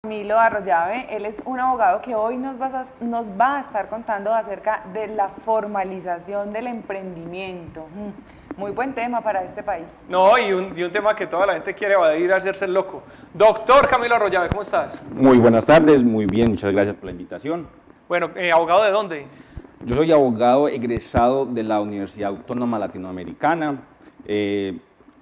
Camilo Arroyave, él es un abogado que hoy nos va a estar contando acerca de la formalización del emprendimiento. Muy buen tema para este país. No, y un tema que toda la gente quiere evadir, hacerse el loco. Doctor Camilo Arroyave, ¿cómo estás? Muy buenas tardes, muy bien, muchas gracias por la invitación. Bueno, ¿abogado de dónde? Yo soy abogado egresado de la Universidad Autónoma Latinoamericana. He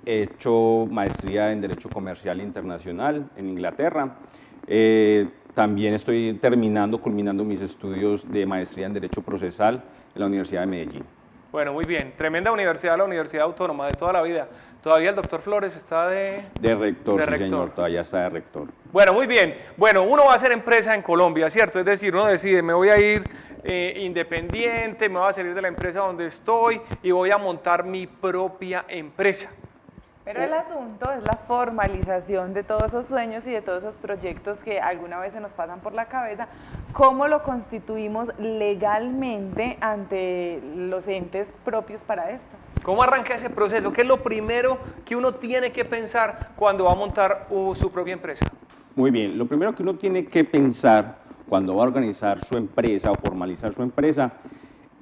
hecho maestría en Derecho Comercial Internacional en Inglaterra. También estoy culminando mis estudios de maestría en Derecho Procesal en la Universidad de Medellín. Bueno, muy bien. Tremenda universidad, la Universidad Autónoma de toda la vida. Todavía el doctor Flores está de rector, sí, señor, todavía está de rector. Bueno, muy bien. Bueno, uno va a hacer empresa en Colombia, ¿cierto? Es decir, uno decide, me voy a ir independiente, me voy a salir de la empresa donde estoy y voy a montar mi propia empresa. Pero el asunto es la formalización de todos esos sueños y de todos esos proyectos que alguna vez se nos pasan por la cabeza. ¿Cómo lo constituimos legalmente ante los entes propios para esto? ¿Cómo arranca ese proceso? ¿Qué es lo primero que uno tiene que pensar cuando va a montar su propia empresa? Muy bien, lo primero que uno tiene que pensar cuando va a organizar su empresa o formalizar su empresa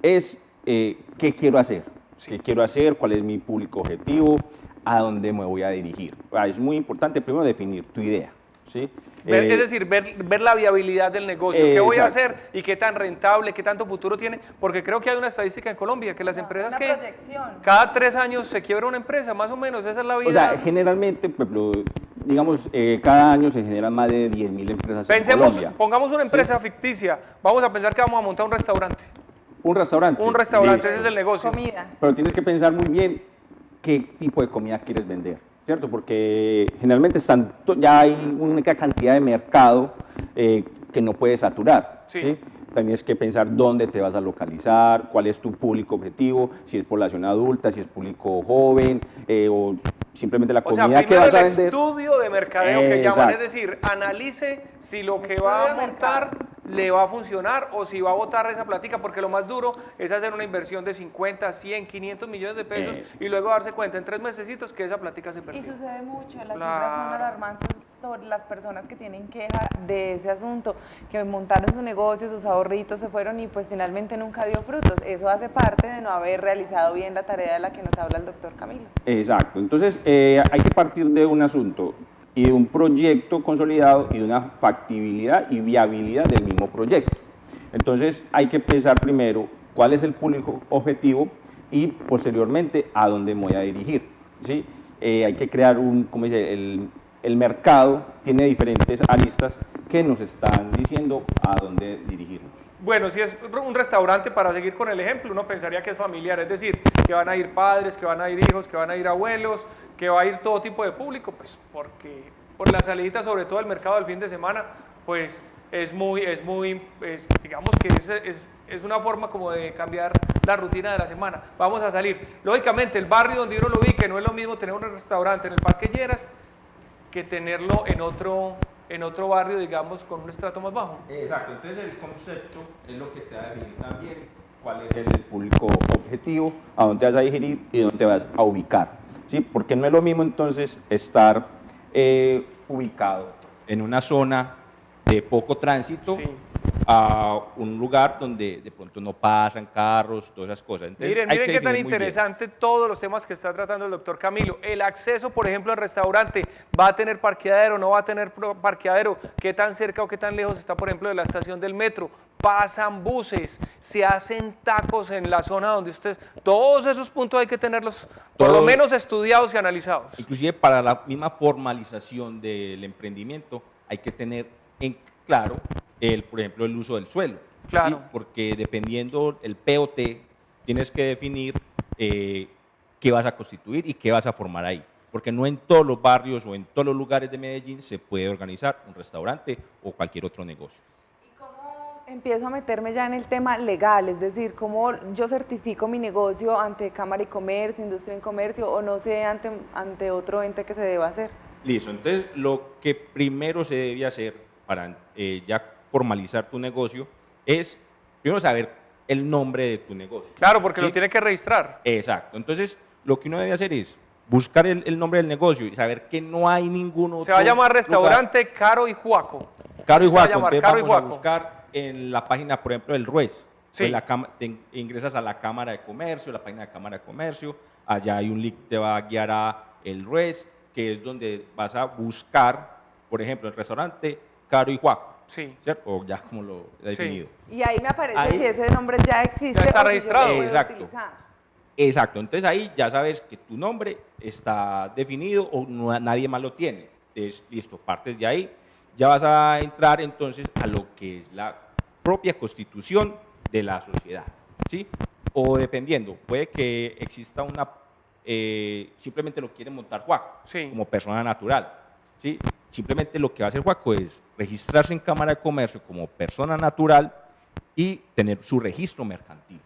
es qué quiero hacer, qué quiero hacer, cuál es mi público objetivo, a dónde me voy a dirigir. Es muy importante primero definir tu idea, ¿sí? Es decir, ver la viabilidad del negocio, qué voy a hacer y qué tan rentable, qué tanto futuro tiene, porque creo que hay una estadística en Colombia, que las empresas que cada 3 años se quiebra una empresa, más o menos, esa es la vida. O sea, generalmente, digamos, cada año se generan más de 10.000 empresas en Colombia. Pongamos una empresa ficticia, vamos a pensar que vamos a montar un restaurante. Un restaurante. Un restaurante, ese es el negocio. Comida. Pero tienes que pensar muy bien qué tipo de comida quieres vender, ¿cierto? Porque generalmente ya hay una cantidad de mercado que no puedes saturar, ¿sí? Tienes que pensar dónde te vas a localizar, cuál es tu público objetivo, si es población adulta, si es público joven, o simplemente la comida que vas a vender. El estudio de mercadeo que llaman, es decir, analice si lo que va a montar le va a funcionar o si va a botar esa plática, porque lo más duro es hacer una inversión de 50, 100, 500 millones de pesos y luego darse cuenta en 3 mesecitos que esa plática se perdió. Y sucede mucho, las cifras son alarmantes sobre las personas que tienen queja de ese asunto, que montaron su negocio, sus ahorritos se fueron y pues finalmente nunca dio frutos. Eso hace parte de no haber realizado bien la tarea de la que nos habla el doctor Camilo. Exacto, entonces hay que partir de un asunto y de un proyecto consolidado y de una factibilidad y viabilidad del mismo proyecto. Entonces hay que pensar primero cuál es el público objetivo y posteriormente a dónde me voy a dirigir, ¿sí? Hay que crear como dice, el mercado tiene diferentes aristas que nos están diciendo a dónde dirigirnos. Bueno, si es un restaurante, para seguir con el ejemplo, uno pensaría que es familiar, es decir, que van a ir padres, que van a ir hijos, que van a ir abuelos, que va a ir todo tipo de público, pues porque por la salidita, sobre todo el mercado del fin de semana, pues digamos que es una forma como de cambiar la rutina de la semana. Vamos a salir. Lógicamente, el barrio donde uno lo ubique, no es lo mismo tener un restaurante en el Parque Lleras que tenerlo en otro barrio, digamos, con un estrato más bajo. Exacto, entonces el concepto es lo que te va a definir también cuál es el público objetivo, a dónde vas a dirigir y dónde te vas a ubicar, ¿sí? Porque no es lo mismo entonces estar ubicado en una zona de poco tránsito, sí, a un lugar donde de pronto no pasan carros, todas esas cosas. Entonces, miren qué tan interesante todos los temas que está tratando el doctor Camilo. El acceso, por ejemplo, al restaurante, ¿va a tener parqueadero, no va a tener parqueadero? ¿Qué tan cerca o qué tan lejos está, por ejemplo, de la estación del metro? Pasan buses, se hacen tacos en la zona donde usted... Todos esos puntos hay que tenerlos por lo menos estudiados y analizados. Inclusive para la misma formalización del emprendimiento hay que tener en claro, por ejemplo, el uso del suelo. Claro. ¿Sí? Porque dependiendo el POT, tienes que definir qué vas a constituir y qué vas a formar ahí. Porque no en todos los barrios o en todos los lugares de Medellín se puede organizar un restaurante o cualquier otro negocio. ¿Y cómo empiezo a meterme ya en el tema legal? Es decir, ¿cómo yo certifico mi negocio ante Cámara y Comercio, Industria y Comercio o no sé, ante otro ente que se deba hacer? Listo, entonces lo que primero se debe hacer para ya formalizar tu negocio es primero saber el nombre de tu negocio. Claro, porque ¿sí? lo tiene que registrar. Exacto, entonces lo que uno debe hacer es buscar el nombre del negocio y saber que no hay ningún otro Se va a llamar lugar. Restaurante Caro y Juaco. Caro y Se va a Juaco, llamar entonces Caro y vamos a Juaco. buscar en la página, por ejemplo, del RUES. Sí. Te ingresas a la Cámara de Comercio, la página de Cámara de Comercio, allá hay un link que te va a guiar a el RUES, que es donde vas a buscar, por ejemplo, el restaurante Caro y Juaco, Sí. ¿cierto? O ya como lo he definido. Y ahí me aparece Ahí- si ese nombre ya existe Ya está o si yo registrado. lo puedo Exacto. utilizar. Exacto, entonces ahí ya sabes que tu nombre está definido o nadie más lo tiene. Entonces, listo, partes de ahí, ya vas a entrar entonces a lo que es la propia constitución de la sociedad, ¿sí? O dependiendo, puede que exista una, simplemente lo quiere montar Juaco, Sí. como persona natural, ¿sí? Simplemente lo que va a hacer Juaco es registrarse en Cámara de Comercio como persona natural y tener su registro mercantil.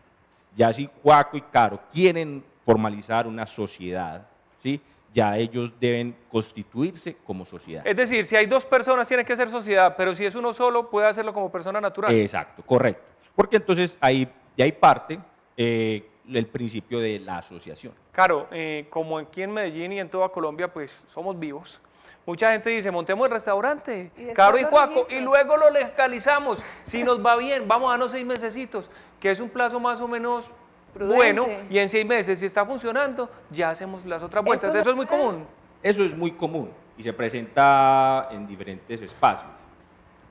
Ya si Juaco y Caro quieren formalizar una sociedad, ¿sí? Ya ellos deben constituirse como sociedad. Es decir, si hay dos personas tiene que ser sociedad, pero si es uno solo puede hacerlo como persona natural. Exacto, correcto. Porque entonces ahí, de ahí parte el principio de la asociación. Claro, como aquí en Medellín y en toda Colombia, pues somos vivos. Mucha gente dice, montemos el restaurante, Y después Caro y lo Juaco, y registran. luego lo legalizamos. Si nos va bien, vamos a darnos 6 mesecitos, que es un plazo más o menos Prudente. bueno, y en 6 meses, si está funcionando, ya hacemos las otras vueltas. Esto Eso es muy se puede. común. Eso es muy común y se presenta en diferentes espacios.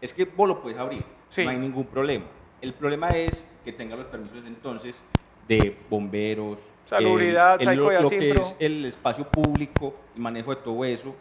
Es que vos lo puedes abrir, Sí. no hay ningún problema. El problema es que tenga los permisos entonces de bomberos, Salubridad, Saico y lo que Asimpro. es el espacio público, el manejo de todo eso,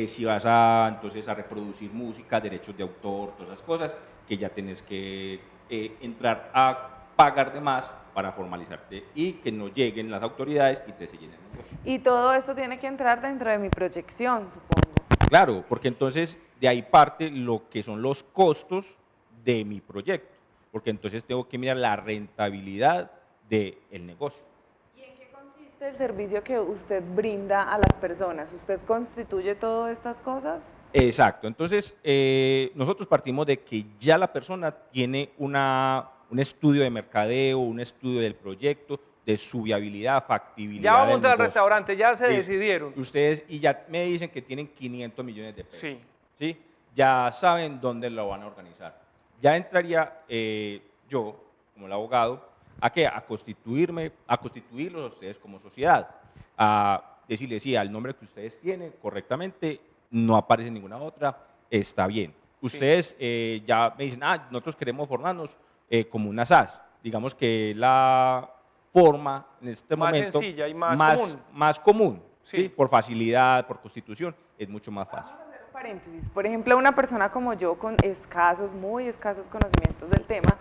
si vas a, entonces, a reproducir música, derechos de autor, todas esas cosas, que ya tienes que entrar a pagar de más para formalizarte y que no lleguen las autoridades y te sellen el negocio. Y todo esto tiene que entrar dentro de mi proyección, supongo. Claro, porque entonces de ahí parte lo que son los costos de mi proyecto, porque entonces tengo que mirar la rentabilidad del negocio. ¿Y en qué consiste el servicio que usted brinda a las personas? ¿Usted constituye todas estas cosas? Exacto, entonces nosotros partimos de que ya la persona tiene un estudio de mercadeo, un estudio del proyecto, de su viabilidad, factibilidad. Ya vamos a del montar el negocio. restaurante, ya se Listo. decidieron. Ustedes, y ya me dicen que tienen 500 millones de pesos. Sí. ¿Sí? Ya saben dónde lo van a organizar. Ya entraría yo, como el abogado, ¿a qué? A constituirlos a ustedes como sociedad. A decirles, sí, al nombre que ustedes tienen correctamente, no aparece ninguna otra, está bien. Ustedes ya me dicen, nosotros queremos formarnos como una SAS. Digamos que la forma en este Más momento sencilla y más común. más común, Sí. ¿sí? Por facilidad, por constitución, es mucho más fácil. Vamos a hacer un paréntesis. Por ejemplo, una persona como yo con muy escasos conocimientos del tema,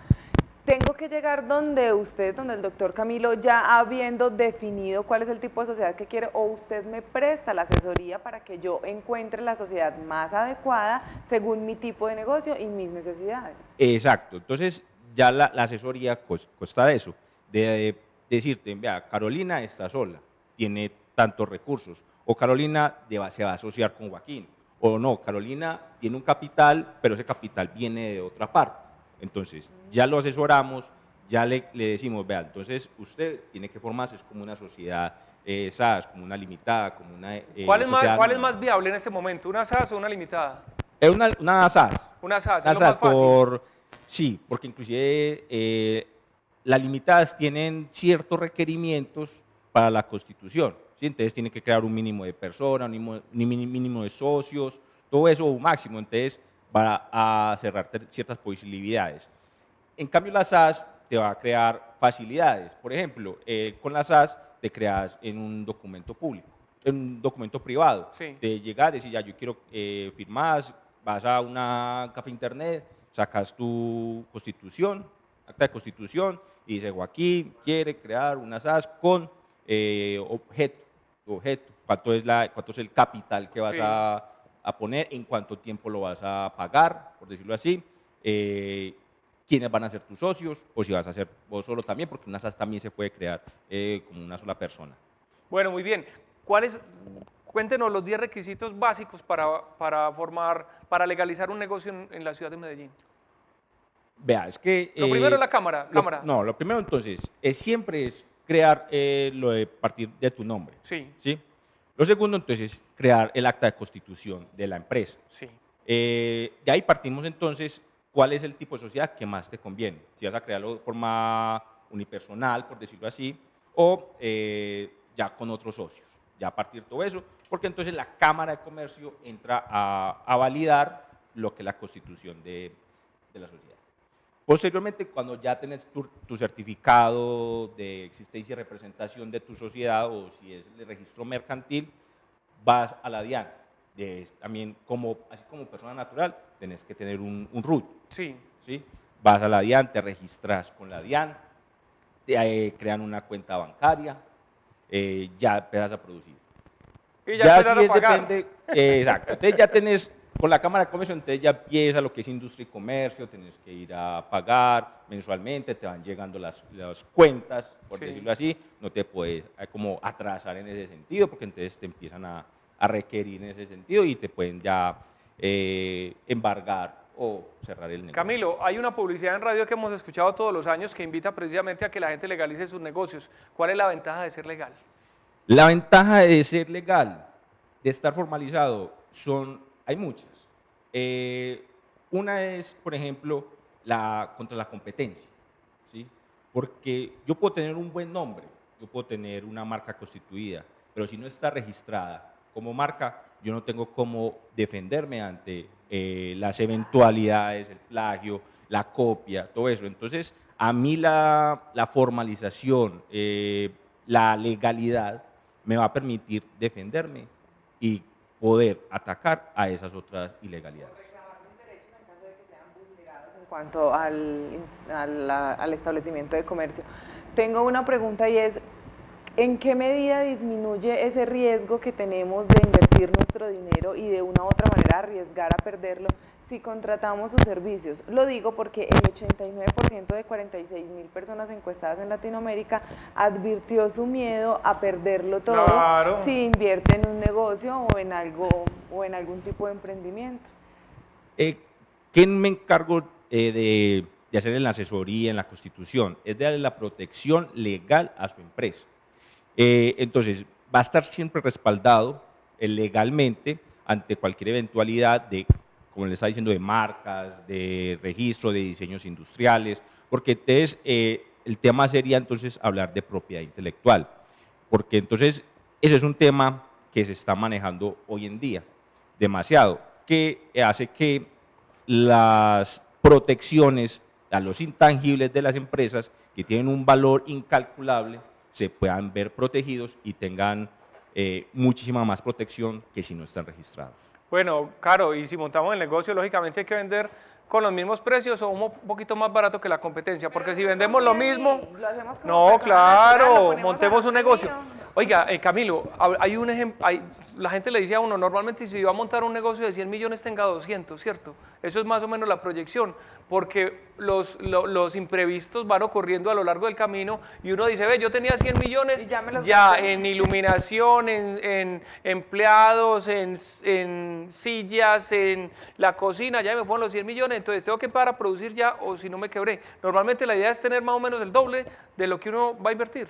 tengo que llegar donde usted, donde el doctor Camilo, ya habiendo definido cuál es el tipo de sociedad que quiere, o usted me presta la asesoría para que yo encuentre la sociedad más adecuada según mi tipo de negocio y mis necesidades. Exacto, entonces ya la asesoría consta de eso, de decirte, vea, Carolina está sola, tiene tantos recursos, o Carolina se va a asociar con Joaquín, o no, Carolina tiene un capital, pero ese capital viene de otra parte. Entonces, ya lo asesoramos, ya le decimos, vea, entonces usted tiene que formarse como una sociedad SAS, como una limitada, como una ¿Cuál es sociedad más viable en este momento? ¿Una SAS o una limitada? Es una SAS. Una SAS, Una es lo más SAS fácil. sí, porque inclusive las limitadas tienen ciertos requerimientos para la constitución, ¿sí? Entonces tienen que crear un mínimo de personas, un mínimo de socios, todo eso un máximo, entonces va a cerrar ciertas posibilidades. En cambio la SAS te va a crear facilidades, por ejemplo, con la SAS te creas en un documento público, en un documento privado, Sí. de llegar, decir ya yo quiero firmar, vas a una café internet, sacas tu constitución, acta de constitución, y dice Joaquín quiere crear una SAS con objeto, cuánto es el capital que vas Sí. a poner, en cuánto tiempo lo vas a pagar, por decirlo así, quiénes van a ser tus socios, o si vas a ser vos solo también, porque una SAS también se puede crear como una sola persona. Bueno, muy bien. Cuéntenos los 10 requisitos básicos para legalizar un negocio en la ciudad de Medellín. Vea, es que... Lo primero es la cámara. No, lo primero entonces siempre es crear lo de partir de tu nombre. Sí. ¿Sí? Lo segundo, entonces, es crear el acta de constitución de la empresa. Sí. De ahí partimos entonces, ¿cuál es el tipo de sociedad que más te conviene? Si vas a crearlo de forma unipersonal, por decirlo así, o ya con otros socios. Ya a partir de todo eso, porque entonces la Cámara de Comercio entra a validar lo que es la constitución de la sociedad. Posteriormente, cuando ya tenés tu certificado de existencia y representación de tu sociedad, o si es el registro mercantil, vas a la DIAN. También, así como persona natural, tenés que tener un RUT. Sí. ¿Sí? Vas a la DIAN, te registras con la DIAN, te crean una cuenta bancaria, ya empiezas a producir. Y ya empiezas a pagar. Exacto. Entonces ya tenés, con la Cámara de Comercio, entonces ya empieza lo que es industria y comercio, tenés que ir a pagar mensualmente, te van llegando las cuentas, por decirlo así, no te puedes como atrasar en ese sentido, porque entonces te empiezan a requerir en ese sentido y te pueden ya embargar o cerrar el negocio. Camilo, hay una publicidad en radio que hemos escuchado todos los años que invita precisamente a que la gente legalice sus negocios. ¿Cuál es la ventaja de ser legal? La ventaja de ser legal, de estar formalizado, hay muchas. Una es, por ejemplo, contra la competencia, ¿sí? Porque yo puedo tener un buen nombre, yo puedo tener una marca constituida, pero si no está registrada como marca, yo no tengo cómo defenderme ante las eventualidades, el plagio, la copia, todo eso. Entonces, a mí la formalización, la legalidad, me va a permitir defenderme y poder atacar a esas otras ilegalidades. Reclamar mis derechos en caso de que sean vulnerados en cuanto al establecimiento de comercio. Tengo una pregunta y es, ¿en qué medida disminuye ese riesgo que tenemos de invertir nuestro dinero y de una u otra manera arriesgar a perderlo si contratamos sus servicios? Lo digo porque el 89% de 46.000 personas encuestadas en Latinoamérica advirtió su miedo a perderlo todo si invierte en un negocio o en algún tipo de emprendimiento. ¿Quién me encargo de hacer en la asesoría, en la constitución? Es de darle la protección legal a su empresa. Entonces, va a estar siempre respaldado legalmente ante cualquier eventualidad de, como le estaba diciendo, de marcas, de registro, de diseños industriales, porque entonces el tema sería entonces hablar de propiedad intelectual, porque entonces ese es un tema que se está manejando hoy en día demasiado, que hace que las protecciones a los intangibles de las empresas que tienen un valor incalculable se puedan ver protegidos y tengan muchísima más protección que si no están registrados. Bueno, Caro, y si montamos el negocio, lógicamente hay que vender con los mismos precios o un poquito más barato que la competencia, porque si vendemos lo mismo, no, claro, montemos un negocio. Oiga, Camilo, hay un ejemplo, la gente le dice a uno, normalmente si va a montar un negocio de 100 millones tenga 200, ¿cierto? Eso es más o menos la proyección, porque los imprevistos van ocurriendo a lo largo del camino y uno dice, ve, yo tenía 100 millones ya en iluminación, en empleados, en sillas, en la cocina, ya me fueron los 100 millones, entonces tengo que empezar a producir ya o si no me quebré. Normalmente la idea es tener más o menos el doble de lo que uno va a invertir.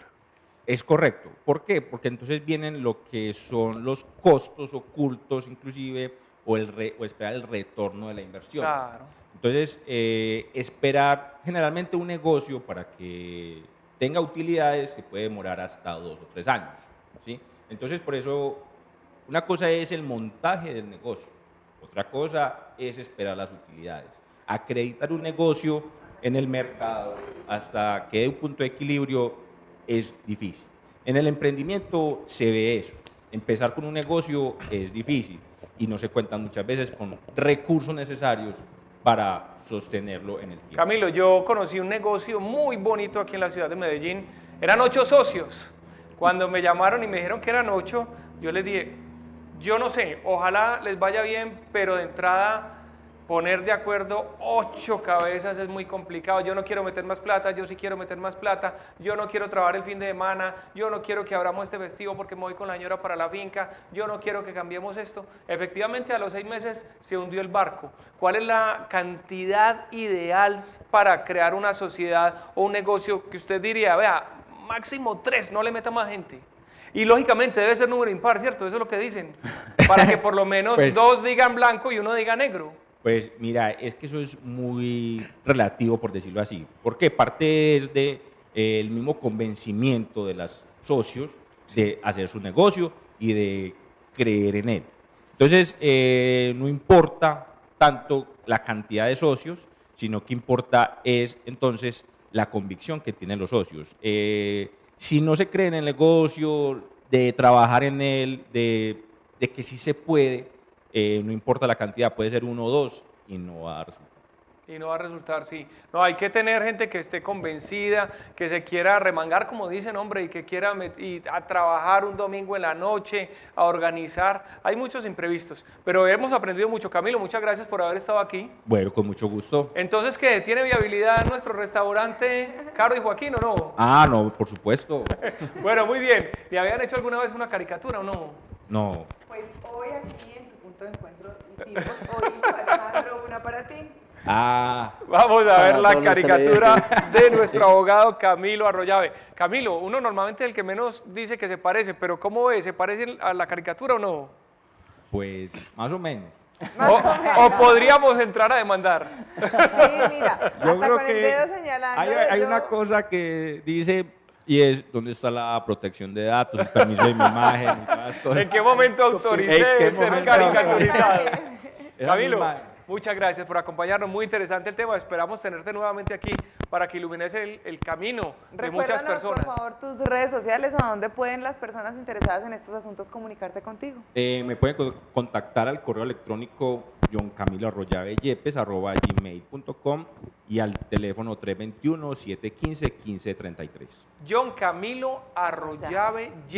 Es correcto. ¿Por qué? Porque entonces vienen lo que son los costos ocultos inclusive o esperar el retorno de la inversión. Claro. Entonces, esperar generalmente un negocio para que tenga utilidades se puede demorar hasta 2 o 3 años, ¿sí? Entonces, por eso, una cosa es el montaje del negocio, otra cosa es esperar las utilidades. Acreditar un negocio en el mercado hasta que dé un punto de equilibrio es difícil. En el emprendimiento se ve eso. Empezar con un negocio es difícil y no se cuentan muchas veces con recursos necesarios para sostenerlo en el tiempo. Camilo, yo conocí un negocio muy bonito aquí en la ciudad de Medellín. Eran 8 socios. Cuando me llamaron y me dijeron que eran 8, yo les dije, yo no sé, ojalá les vaya bien, pero de entrada poner de acuerdo 8 cabezas es muy complicado. Yo no quiero meter más plata, yo sí quiero meter más plata, yo no quiero trabajar el fin de semana, yo no quiero que abramos este festivo porque me voy con la señora para la finca, yo no quiero que cambiemos esto. Efectivamente, a los 6 meses se hundió el barco. ¿Cuál es la cantidad ideal para crear una sociedad o un negocio que usted diría, vea, máximo 3, no le meta más gente? Y lógicamente debe ser número impar, ¿cierto? Eso es lo que dicen. Para que por lo menos Pues- dos digan blanco y uno diga negro. Pues mira, es que eso es muy relativo, por decirlo así. Porque parte es de el mismo convencimiento de los socios de hacer su negocio y de creer en él. Entonces, no importa tanto la cantidad de socios, sino que importa es entonces la convicción que tienen los socios. Si no se cree en el negocio, de trabajar en él, de que sí se puede, no importa la cantidad, puede ser 1 o 2 y no va a dar resultado. Y no va a resultar, sí. No, hay que tener gente que esté convencida, que se quiera remangar, como dicen, hombre, y que quiera a trabajar un domingo en la noche, a organizar. Hay muchos imprevistos, pero hemos aprendido mucho. Camilo, muchas gracias por haber estado aquí. Bueno, con mucho gusto. Entonces, ¿qué? ¿Tiene viabilidad nuestro restaurante Caro y Joaquín o no? Ah, no, por supuesto. Bueno, muy bien. ¿Le habían hecho alguna vez una caricatura o no? No. Pues hoy aquí en tu punto de encuentro hicimos, hoy hizo Alejandro una para ti. Ah, Vamos a Para ver la todos los caricatura de nuestro abogado Camilo Arroyave. Camilo, uno normalmente es el que menos dice que se parece, pero ¿cómo ve? ¿Se parece a la caricatura o no? pues más o menos. O podríamos entrar a demandar. Sí, mira, Yo hasta creo con el que dedo señalando. hay yo- una cosa que dice y es dónde está la protección de datos, el permiso de mi imagen y todas las cosas. ¿En qué momento autoricé ¿En qué el ser momento caricaturizado? Esa Camilo, misma- muchas gracias por acompañarnos. Muy interesante el tema. Esperamos tenerte nuevamente aquí para que ilumines el camino de muchas Recuérdanos, personas. por favor, tus redes sociales, a dónde pueden las personas interesadas en estos asuntos comunicarse contigo. Me pueden contactar al correo electrónico johncamiloarroyaveyepes@gmail.com y al teléfono 321-715-1533. John Camilo Arroyave Yepes.